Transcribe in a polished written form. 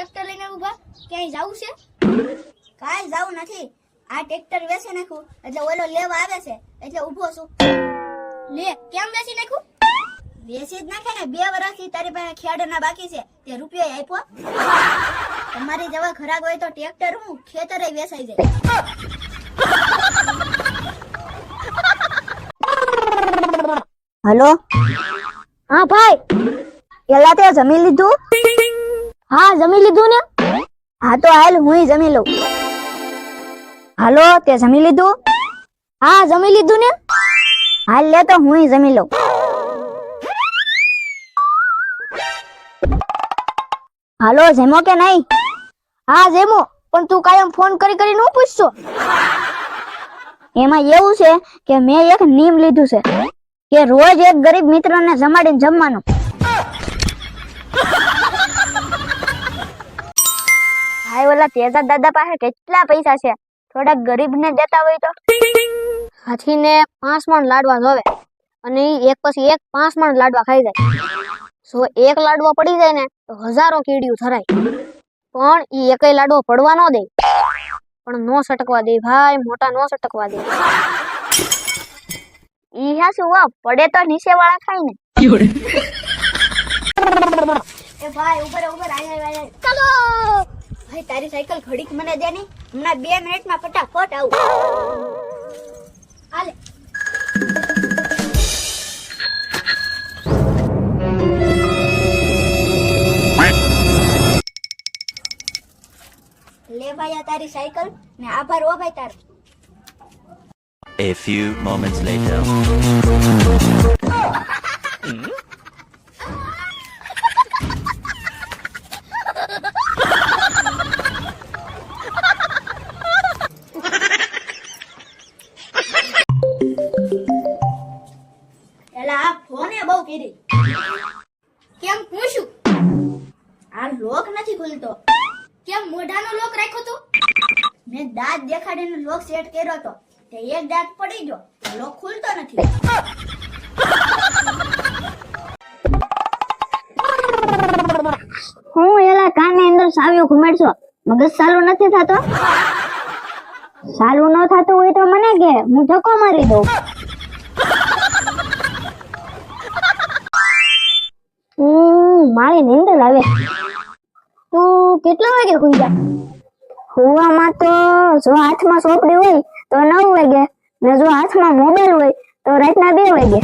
Tractor લઈને ઊભા? ક્યાંય જાવું છે? કાંઈ જાવું નથી. આ ટ્રેક્ટર વેચી નાખું એટલે ઓલો લેવા આવે છે એટલે ઊભો છું. લે, કેમ વેચી નાખ્યું? વેચી જ નાખે ને. 2 વર્ષથી તારી પાસે ખેડના બાકી છે તે રૂપિયો આપ્યો. તમારી જેવા ખરાબ હોય તો ટ્રેક્ટર હું ખેતરે વેચાઈ જાય. હલો, હા ભાઈ. એલા તે જમી લીધું? હા, જમી લીધું ને. હા તો હાલ હું જમી લઉં. હાલો, તે જમી લીધું? હા, જમી લીધું ને. હાલ લે તો હું જમી લઉં. હાલો, જમો કે નહીં? હા, જેમો. પણ તું કાયમ ફોન કરી કરીને હું પૂછશો? એમાં એવું છે કે મેં એક નિયમ લીધું છે કે રોજ એક ગરીબ મિત્રને જમાડીને જમવાનું. ભાઈ ઓલા તેજા દાદા પાસે કેટલા પૈસા છે, થોડાક ગરીબને દેતા હોય તો. હાથીને 5 મણ લાડવા જોવે અને એક પછી એક 5 મણ લાડવા ખાઈ જાય. જો એક લાડવો પડી જાય ને તો હજારો કીડીયું ધરાય. પણ ઈ એકય લાડવો પડવા ન દે. પણ નો સટકવા દે ભાઈ, મોટા નો સટકવા દે. ઈ હા શું પડે તો નીચે વાળા ખાય ને. એ ભાઈ ઉપર આય. ચાલો ભાઈ તારી સાયકલ ઘડીક મને દે ને. હમણાં 2 મિનિટમાં ફટાફટ આવું. હાલે. લે ભાઈ આ તારી સાયકલ ને આભાર હો ભાઈ તારો. A few moments later. એલા આ ફોને બહુ કરી. કેમ પૂછું? આ લોક નથી ખુલતો. કેમ મોઢાનો લોક રાખ્યો તો? મેં દાંત દેખાડીને લોક સેટ કર્યો તો તે એક દાંત પડી ગયો. લોક ખુલતો નથી. હું એલા કાનની અંદર સાવ્યો ઘુમાડશો, મગજ ચાલુ નથી થતો? ચાલુ ન થતું હોય તો મને કે હું ધક્કો મારી દઉં. મારી નીંદર આવે. તું કેટલા વાગે સુઈ જા? હુવામાં તો જો હાથમાં સોપડી હોય તો 9 વાગે ને જો હાથમાં મોબાઈલ હોય તો રાતના 2 વાગે.